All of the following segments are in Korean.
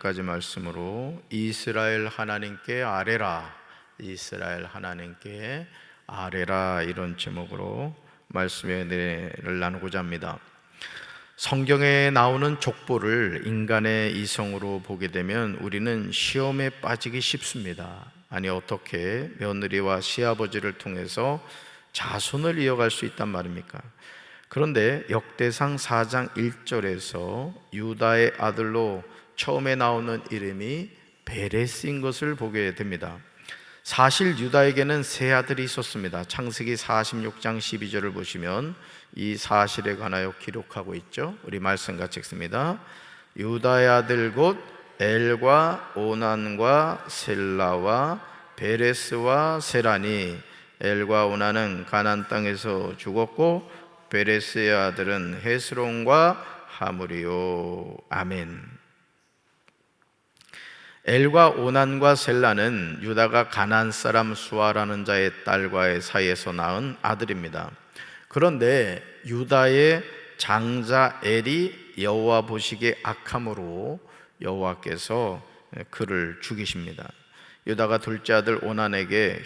까지 말씀으로 이스라엘 하나님께 아뢰라, 이스라엘 하나님께 아뢰라, 이런 제목으로 말씀의 은혜를 나누고자 합니다. 성경에 나오는 족보를 인간의 이성으로 보게 되면 우리는 시험에 빠지기 쉽습니다. 아니, 어떻게 며느리와 시아버지를 통해서 자손을 이어갈 수 있단 말입니까? 그런데 역대상 4장 1절에서 유다의 아들로 처음에 나오는 이름이 베레스인 것을 보게 됩니다. 사실 유다에게는 세 아들이 있었습니다. 창세기 46장 12절을 보시면 이 사실에 관하여 기록하고 있죠. 우리 말씀 같이 읽습니다. 유다의 아들 곧 엘과 오난과 셀라와 베레스와 세라니, 엘과 오난은 가나안 땅에서 죽었고 베레스의 아들은 헤스론과 하물이요. 아멘. 엘과 오난과 셀라는 유다가 가나안 사람 수아라는 자의 딸과의 사이에서 낳은 아들입니다. 그런데 유다의 장자 엘이 여호와 보시기에 악함으로 여호와께서 그를 죽이십니다. 유다가 둘째 아들 오난에게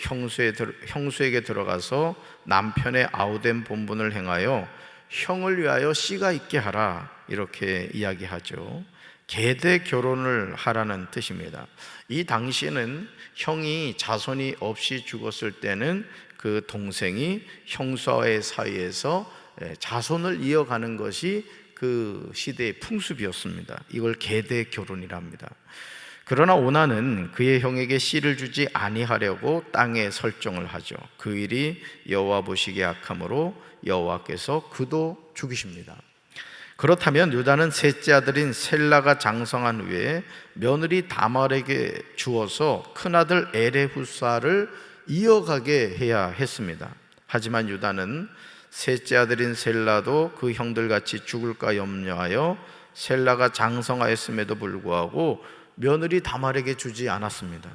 형수에게 들어가서 남편의 아우된 본분을 행하여 형을 위하여 씨가 있게 하라, 이렇게 이야기하죠. 계대 결혼을 하라는 뜻입니다. 이 당시에는 형이 자손이 없이 죽었을 때는 그 동생이 형수와의 사이에서 자손을 이어가는 것이 그 시대의 풍습이었습니다. 이걸 계대 결혼이라 합니다. 그러나 오난은 그의 형에게 씨를 주지 아니하려고 땅에 설정을 하죠. 그 일이 여호와 보시기에 악함으로 여호와께서 그도 죽이십니다. 그렇다면 유다는 셋째 아들인 셀라가 장성한 후에 며느리 다말에게 주어서 큰아들 에레후사를 이어가게 해야 했습니다. 하지만 유다는 셋째 아들인 셀라도 그 형들같이 죽을까 염려하여 셀라가 장성하였음에도 불구하고 며느리 다말에게 주지 않았습니다.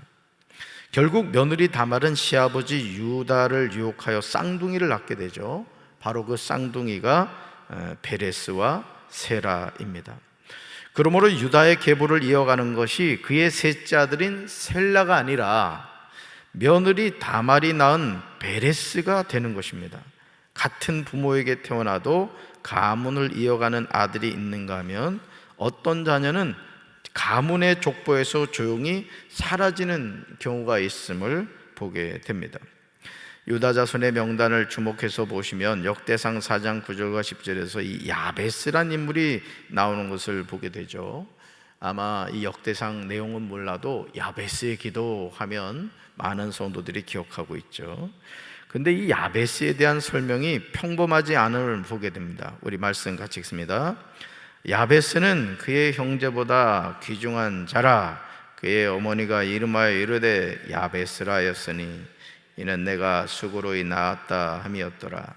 결국 며느리 다말은 시아버지 유다를 유혹하여 쌍둥이를 낳게 되죠. 바로 그 쌍둥이가 베레스와 세라입니다. 그러므로 유다의 계보를 이어가는 것이 그의 셋째 아들인 셀라가 아니라 며느리 다말이 낳은 베레스가 되는 것입니다. 같은 부모에게 태어나도 가문을 이어가는 아들이 있는가 하면 어떤 자녀는 가문의 족보에서 조용히 사라지는 경우가 있음을 보게 됩니다. 유다 자손의 명단을 주목해서 보시면 역대상 4장 9절과 10절에서 이 야베스란 인물이 나오는 것을 보게 되죠. 아마 이 역대상 내용은 몰라도 야베스의 기도하면 많은 성도들이 기억하고 있죠. 근데 이 야베스에 대한 설명이 평범하지 않음을 보게 됩니다. 우리 말씀 같이 읽습니다. 야베스는 그의 형제보다 귀중한 자라. 그의 어머니가 이름하여 이르되 야베스라 하였으니 이는 내가 수고로이 낳았다 함이었더라.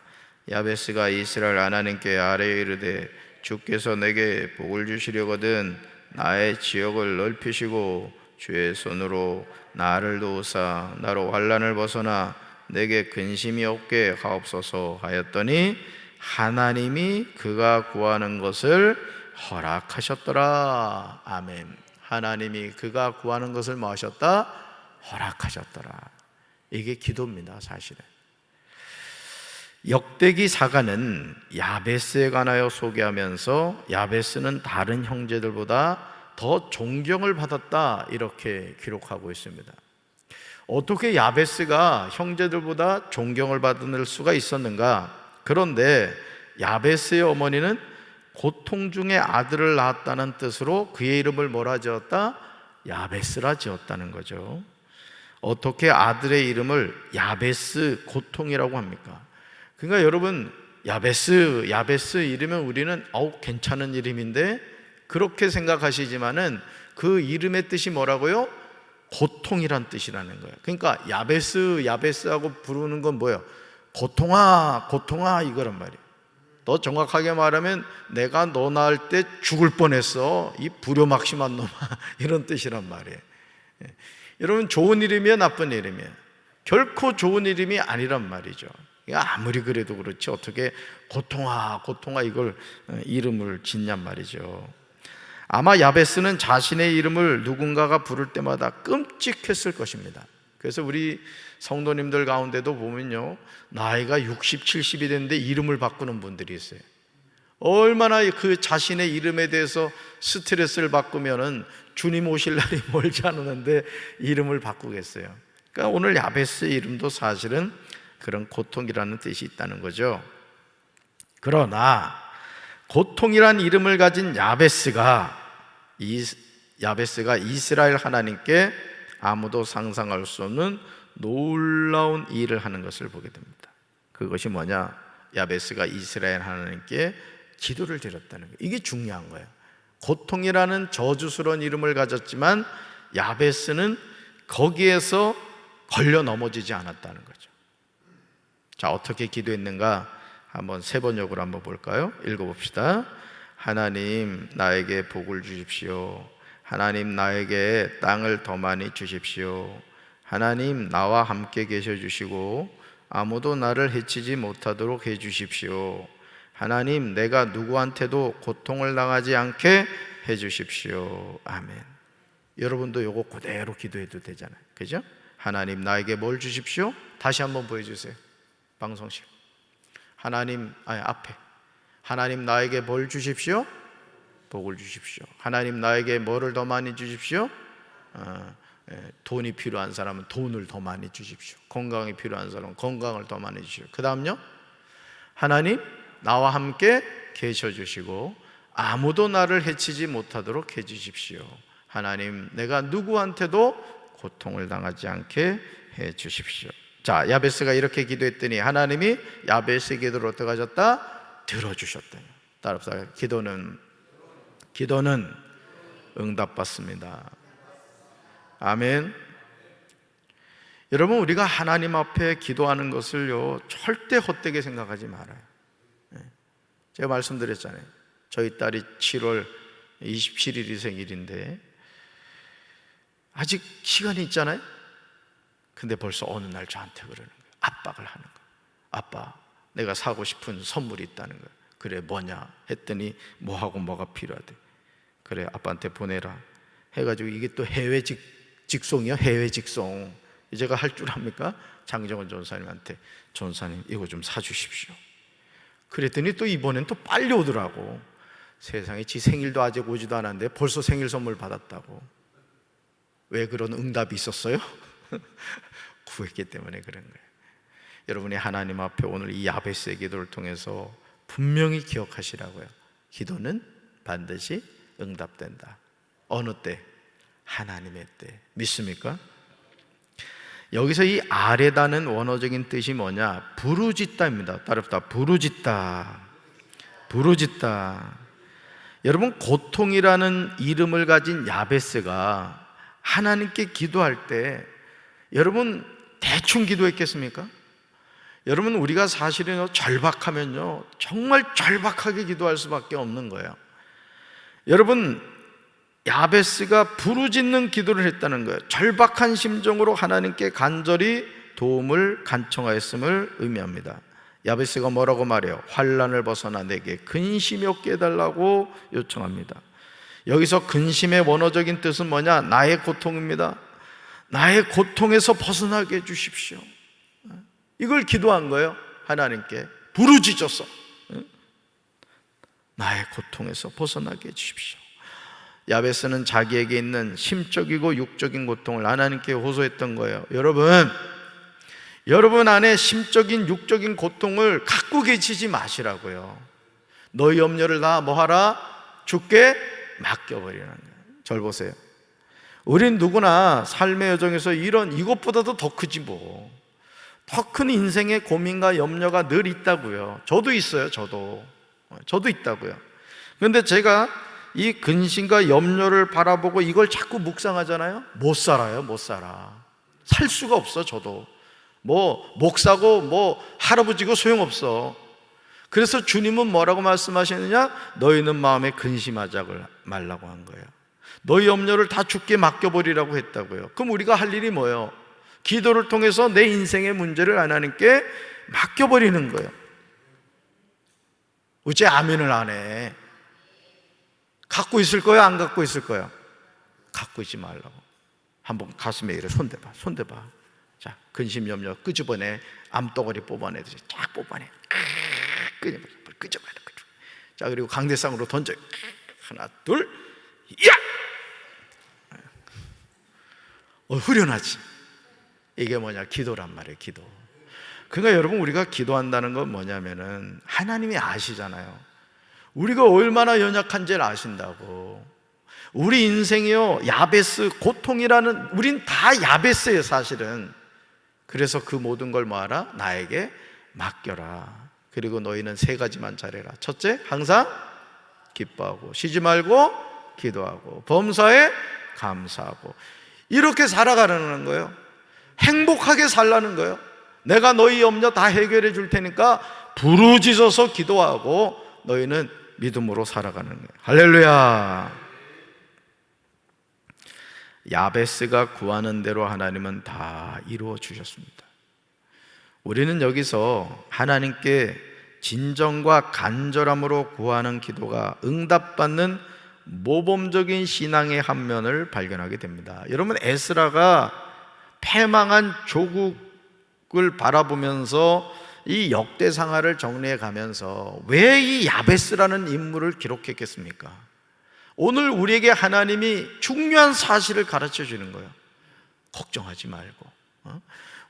야베스가 이스라엘 하나님께 아뢰어 이르되 주께서 내게 복을 주시려거든 나의 지역을 넓히시고 주의 손으로 나를 도우사 나로 환난을 벗어나 내게 근심이 없게 하옵소서 하였더니 하나님이 그가 구하는 것을 허락하셨더라. 아멘. 하나님이 그가 구하는 것을 뭐 하셨다? 허락하셨더라. 이게 기도입니다. 사실은 역대기 사가는 야베스에 관하여 소개하면서 야베스는 다른 형제들보다 더 존경을 받았다, 이렇게 기록하고 있습니다. 어떻게 야베스가 형제들보다 존경을 받을 수가 있었는가? 그런데 야베스의 어머니는 고통 중에 아들을 낳았다는 뜻으로 그의 이름을 뭐라 지었다? 야베스라 지었다는 거죠. 어떻게 아들의 이름을 야베스 고통이라고 합니까? 그러니까 여러분, 야베스 이러면 우리는 괜찮은 이름인데 그렇게 생각하시지만은 그 이름의 뜻이 뭐라고요? 고통이란 뜻이라는 거예요. 그러니까 야베스하고 부르는 건 뭐예요? 고통아 이거란 말이에요. 더 정확하게 말하면 내가 너 낳을 때 죽을 뻔했어, 이 불효막심한 놈아, 이런 뜻이란 말이에요. 여러분, 좋은 이름이야 나쁜 이름이야? 결코 좋은 이름이 아니란 말이죠. 아무리 그래도 그렇지 어떻게 고통아 이걸 이름을 짓냔 말이죠. 아마 야베스는 자신의 이름을 누군가가 부를 때마다 끔찍했을 것입니다. 그래서 우리 성도님들 가운데도 보면요, 나이가 60, 70이 됐는데 이름을 바꾸는 분들이 있어요. 얼마나 그 자신의 이름에 대해서 스트레스를 받으면은 주님 오실 날이 멀지 않았는데 이름을 바꾸겠어요. 그러니까 오늘 야베스의 이름도 사실은 그런 고통이라는 뜻이 있다는 거죠. 그러나 고통이란 이름을 가진 야베스가 이스라엘 하나님께 아무도 상상할 수 없는 놀라운 일을 하는 것을 보게 됩니다. 그것이 뭐냐? 야베스가 이스라엘 하나님께 기도를 드렸다는 거예요. 이게 중요한 거예요. 고통이라는 저주스러운 이름을 가졌지만 야베스는 거기에서 걸려 넘어지지 않았다는 거죠. 자, 어떻게 기도했는가? 한번 세 번역으로 한번 볼까요? 읽어봅시다. 하나님, 나에게 복을 주십시오. 하나님, 나에게 땅을 더 많이 주십시오. 하나님, 나와 함께 계셔 주시고 아무도 나를 해치지 못하도록 해 주십시오. 하나님, 내가 누구한테도 고통을 당하지 않게 해 주십시오. 아멘. 여러분도 요거 그대로 기도해도 되잖아요. 그죠? 하나님, 나에게 뭘 주십시오? 다시 한번 보여주세요. 방송실. 하나님, 앞에. 하나님, 나에게 뭘 주십시오? 복을 주십시오. 하나님, 나에게 뭐를 더 많이 주십시오? 돈이 필요한 사람은 돈을 더 많이 주십시오. 건강이 필요한 사람은 건강을 더 많이 주십시오. 그 다음요, 하나님, 나와 함께 계셔 주시고 아무도 나를 해치지 못하도록 해 주십시오. 하나님, 내가 누구한테도 고통을 당하지 않게 해 주십시오. 자, 야베스가 이렇게 기도했더니 하나님이 야베스의 기도를 어떻게 하셨다? 들어주셨다. 따라합시다. 기도는 응답받습니다. 아멘. 여러분, 우리가 하나님 앞에 기도하는 것을요, 절대 헛되게 생각하지 말아요. 제가 말씀드렸잖아요. 저희 딸이 7월 27일이 생일인데 아직 시간이 있잖아요. 근데 벌써 어느 날 저한테 그러는 거예요. 압박을 하는 거예요. 아빠, 내가 사고 싶은 선물이 있다는 거예요. 그래, 뭐냐 했더니 뭐하고 뭐가 필요하대. 그래, 아빠한테 보내라 해가지고, 이게 또 해외 직송이요. 해외 직송. 제가 할 줄 압니까? 장정원 전사님한테, 전사님 이거 좀 사주십시오. 그랬더니 또 이번엔 또 빨리 오더라고. 세상에, 지 생일도 아직 오지도 않았는데 벌써 생일 선물 받았다고. 왜 그런 응답이 있었어요? 구했기 때문에 그런 거예요. 여러분이 하나님 앞에 오늘 이 야베스의 기도를 통해서 분명히 기억하시라고요. 기도는 반드시 응답된다. 어느 때? 하나님의 때. 믿습니까? 여기서 이 아레다는 원어적인 뜻이 뭐냐? 부르짖다입니다. 따릅시다. 부르짖다. 여러분, 고통이라는 이름을 가진 야베스가 하나님께 기도할 때 여러분 대충 기도했겠습니까? 여러분, 우리가 사실은 절박하면요, 정말 절박하게 기도할 수밖에 없는 거예요. 여러분, 야베스가 부르짖는 기도를 했다는 거예요. 절박한 심정으로 하나님께 간절히 도움을 간청하였음을 의미합니다. 야베스가 뭐라고 말해요? 환난을 벗어나 내게 근심이 없게 해달라고 요청합니다. 여기서 근심의 원어적인 뜻은 뭐냐? 나의 고통입니다. 나의 고통에서 벗어나게 해주십시오. 이걸 기도한 거예요. 하나님께 부르짖었어. 나의 고통에서 벗어나게 해주십시오. 야베스는 자기에게 있는 심적이고 육적인 고통을 하나님께 호소했던 거예요. 여러분 안에 심적인 육적인 고통을 갖고 계시지 마시라고요. 너희 염려를 다 뭐하라? 주께 맡겨버리는 거예요. 절 보세요. 우린 누구나 삶의 여정에서 이것보다도 더 크지 뭐. 더 큰 인생의 고민과 염려가 늘 있다고요. 저도 있어요. 저도 있다고요. 그런데 제가 이 근심과 염려를 바라보고 이걸 자꾸 묵상하잖아요. 못 살아요. 살 수가 없어. 저도 목사고 할아버지고 소용없어. 그래서 주님은 뭐라고 말씀하시느냐? 너희는 마음에 근심하지 말라고 한 거예요. 너희 염려를 다 주께 맡겨버리라고 했다고요. 그럼 우리가 할 일이 뭐예요? 기도를 통해서 내 인생의 문제를 하나님께 맡겨버리는 거예요. 어째 아멘을 안 해? 갖고 있을 거야, 안 갖고 있을 거야? 갖고 있지 말라고. 한번 가슴에 이래 손대봐, 손대봐. 자, 근심염려 끄집어내. 암덩어리 뽑아내듯이 쫙 뽑아내. 끄집어내. 자, 그리고 강대상으로 던져. 하나, 둘, 야! 후련하지. 이게 뭐냐? 기도란 말이에요, 기도. 그러니까 여러분, 우리가 기도한다는 건 뭐냐면은 하나님이 아시잖아요. 우리가 얼마나 연약한지를 아신다고. 우리 인생이요, 야베스, 고통이라는, 우린 다 야베스예요, 사실은. 그래서 그 모든 걸 뭐하라? 나에게 맡겨라. 그리고 너희는 세 가지만 잘해라. 첫째, 항상 기뻐하고, 쉬지 말고 기도하고, 범사에 감사하고. 이렇게 살아가라는 거예요. 행복하게 살라는 거예요. 내가 너희 염려 다 해결해 줄 테니까 부르짖어서 기도하고 너희는 믿음으로 살아가는 거예요. 할렐루야. 야베스가 구하는 대로 하나님은 다 이루어 주셨습니다. 우리는 여기서 하나님께 진정과 간절함으로 구하는 기도가 응답받는 모범적인 신앙의 한 면을 발견하게 됩니다. 여러분, 에스라가 패망한 조국을 바라보면서 이 역대상하를 정리해 가면서 왜 이 야베스라는 인물을 기록했겠습니까? 오늘 우리에게 하나님이 중요한 사실을 가르쳐 주는 거예요. 걱정하지 말고.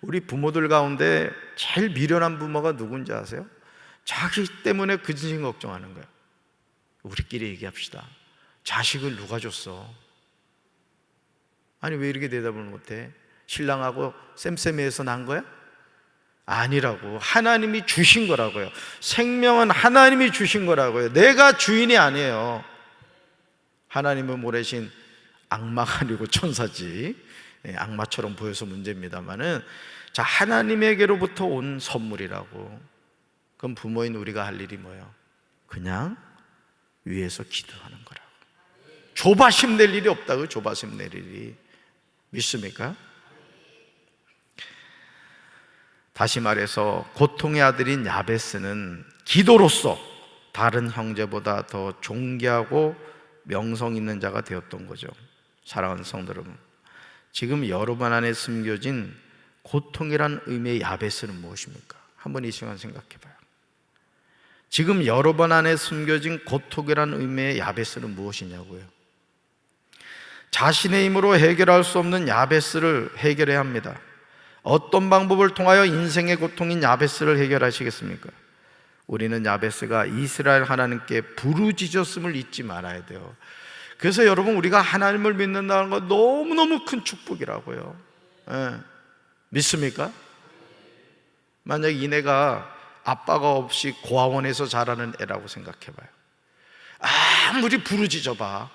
우리 부모들 가운데 제일 미련한 부모가 누군지 아세요? 자기 때문에 그 자식 걱정하는 거예요. 우리끼리 얘기합시다. 자식을 누가 줬어? 아니, 왜 이렇게 대답을 못해? 신랑하고 쌤쌤이에서 난 거야? 아니라고. 하나님이 주신 거라고요. 생명은 하나님이 주신 거라고요. 내가 주인이 아니에요. 하나님은 모래신 악마가 아니고 천사지. 악마처럼 보여서 문제입니다만은, 자, 하나님에게로부터 온 선물이라고. 그럼 부모인 우리가 할 일이 뭐예요? 그냥 위에서 기도하는 거라고. 조바심 낼 일이 없다고. 조바심 낼 일이. 믿습니까? 다시 말해서 고통의 아들인 야베스는 기도로서 다른 형제보다 더 존귀하고 명성 있는 자가 되었던 거죠. 사랑하는 성도 여러분, 지금 여러분 안에 숨겨진 고통이란 의미의 야베스는 무엇입니까? 한번 이 시간 생각해 봐요. 지금 여러분 안에 숨겨진 고통이란 의미의 야베스는 무엇이냐고요? 자신의 힘으로 해결할 수 없는 야베스를 해결해야 합니다. 어떤 방법을 통하여 인생의 고통인 야베스를 해결하시겠습니까? 우리는 야베스가 이스라엘 하나님께 부르짖었음을 잊지 말아야 돼요. 그래서 여러분, 우리가 하나님을 믿는다는 건 너무너무 큰 축복이라고요. 믿습니까? 만약 이내가 아빠가 없이 고아원에서 자라는 애라고 생각해봐요. 아무리 부르짖어봐,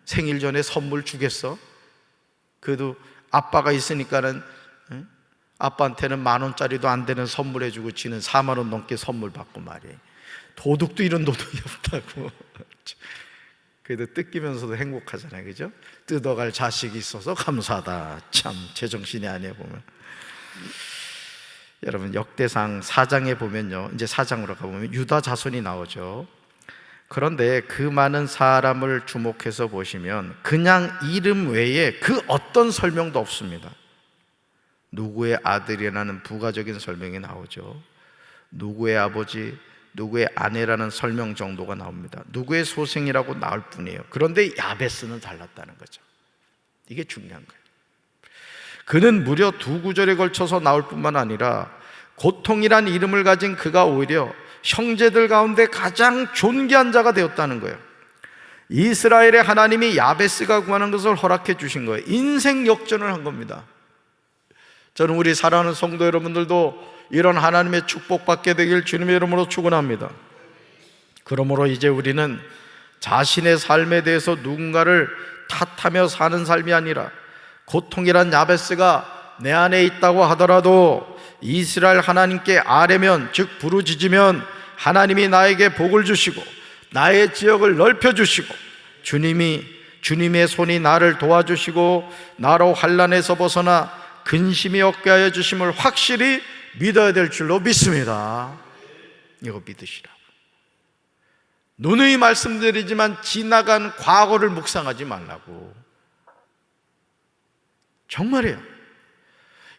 생일 전에 선물 주겠어? 그래도 아빠가 있으니까는 아빠한테는 10,000원짜리도 안 되는 선물 해주고 지는 40,000원 넘게 선물 받고 말이에요. 도둑도 이런 도둑이 없다고. 그래도 뜯기면서도 행복하잖아요, 그죠? 뜯어갈 자식이 있어서 감사하다. 참 제정신이 아니에요, 보면. 여러분, 역대상 4장에 보면요, 이제 4장으로 가보면 유다 자손이 나오죠. 그런데 그 많은 사람을 주목해서 보시면 그냥 이름 외에 그 어떤 설명도 없습니다. 누구의 아들이라는 부가적인 설명이 나오죠. 누구의 아버지, 누구의 아내라는 설명 정도가 나옵니다. 누구의 소생이라고 나올 뿐이에요. 그런데 야베스는 달랐다는 거죠. 이게 중요한 거예요. 그는 무려 2구절에 걸쳐서 나올 뿐만 아니라 고통이란 이름을 가진 그가 오히려 형제들 가운데 가장 존귀한 자가 되었다는 거예요. 이스라엘의 하나님이 야베스가 구하는 것을 허락해 주신 거예요. 인생 역전을 한 겁니다. 저는 우리 사랑하는 성도 여러분들도 이런 하나님의 축복받게 되길 주님의 이름으로 축원합니다. 그러므로 이제 우리는 자신의 삶에 대해서 누군가를 탓하며 사는 삶이 아니라, 고통이란 야베스가 내 안에 있다고 하더라도 이스라엘 하나님께 아뢰면, 즉 부르짖으면 하나님이 나에게 복을 주시고 나의 지역을 넓혀주시고 주님의 손이 나를 도와주시고 나로 환난에서 벗어나 근심이 없게 하여 주심을 확실히 믿어야 될 줄로 믿습니다. 이거 믿으시라고. 누누이 말씀드리지만 지나간 과거를 묵상하지 말라고. 정말이에요.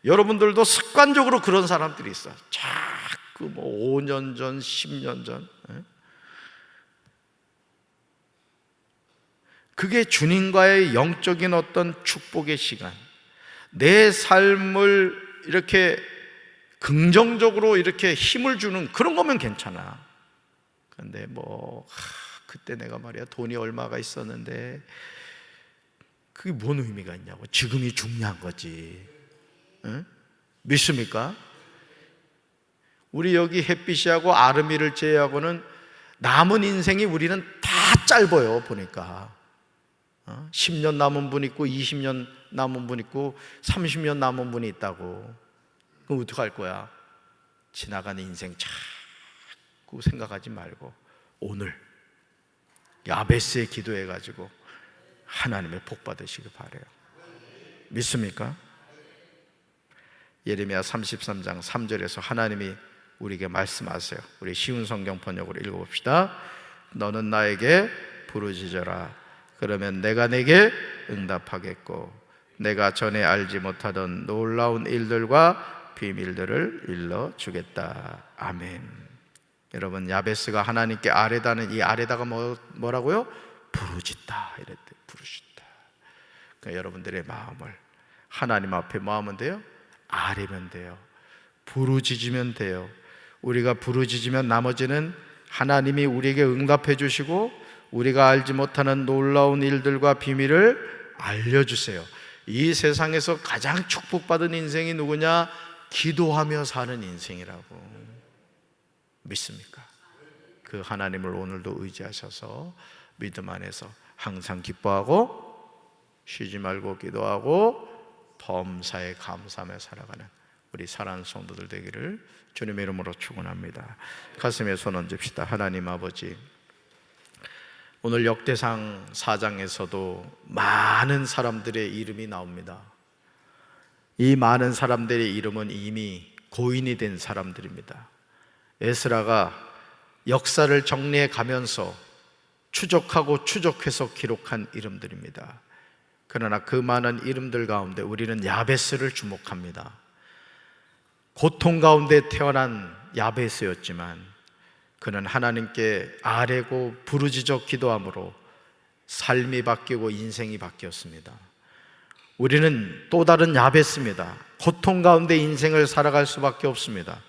여러분들도 습관적으로 그런 사람들이 있어요. 자꾸 5년 전, 10년 전. 그게 주님과의 영적인 어떤 축복의 시간, 내 삶을 이렇게 긍정적으로 이렇게 힘을 주는 그런 거면 괜찮아. 근데 그때 내가 말이야 돈이 얼마가 있었는데 그게 뭔 의미가 있냐고. 지금이 중요한 거지. 응? 믿습니까? 우리 여기 햇빛이하고 아름이를 제외하고는 남은 인생이 우리는 다 짧아요. 보니까 10년 남은 분 있고 20년 남은 분 있고 30년 남은 분이 있다고. 그럼 어떡할 거야? 지나가는 인생 자꾸 생각하지 말고 오늘 야베스에 기도해가지고 하나님의 복 받으시기 바라요. 믿습니까? 예레미야 33장 3절에서 하나님이 우리에게 말씀하세요. 우리 쉬운 성경 번역으로 읽어봅시다. 너는 나에게 부르짖어라. 그러면 내가 내게 응답하겠고 내가 전에 알지 못하던 놀라운 일들과 비밀들을 일러주겠다. 아멘. 여러분, 야베스가 하나님께 아뢰다는 이 아뢰다가 뭐라고요? 부르짖다 이랬대. 부르짖다. 그러니까 여러분들의 마음을 하나님 앞에 뭐 하면 돼요? 아뢰면 돼요. 부르짖으면 돼요. 우리가 부르짖으면 나머지는 하나님이 우리에게 응답해 주시고 우리가 알지 못하는 놀라운 일들과 비밀을 알려주세요. 이 세상에서 가장 축복받은 인생이 누구냐? 기도하며 사는 인생이라고. 믿습니까? 그 하나님을 오늘도 의지하셔서 믿음 안에서 항상 기뻐하고 쉬지 말고 기도하고 범사에 감사하며 살아가는 우리 사랑하는 성도들 되기를 주님의 이름으로 축원합니다. 가슴에 손 얹읍시다. 하나님 아버지, 오늘 역대상 4장에서도 많은 사람들의 이름이 나옵니다. 이 많은 사람들의 이름은 이미 고인이 된 사람들입니다. 에스라가 역사를 정리해 가면서 추적하고 추적해서 기록한 이름들입니다. 그러나 그 많은 이름들 가운데 우리는 야베스를 주목합니다. 고통 가운데 태어난 야베스였지만 그는 하나님께 아뢰고 부르짖어 기도함으로 삶이 바뀌고 인생이 바뀌었습니다. 우리는 또 다른 야베스입니다. 고통 가운데 인생을 살아갈 수밖에 없습니다.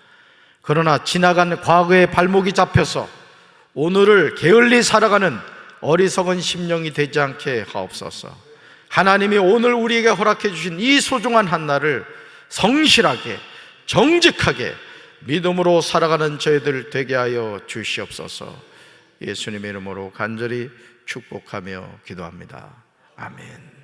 그러나 지나간 과거의 발목이 잡혀서 오늘을 게을리 살아가는 어리석은 심령이 되지 않게 하옵소서. 하나님이 오늘 우리에게 허락해 주신 이 소중한 한날을 성실하게 정직하게 믿음으로 살아가는 저희들 되게 하여 주시옵소서. 예수님의 이름으로 간절히 축복하며 기도합니다. 아멘.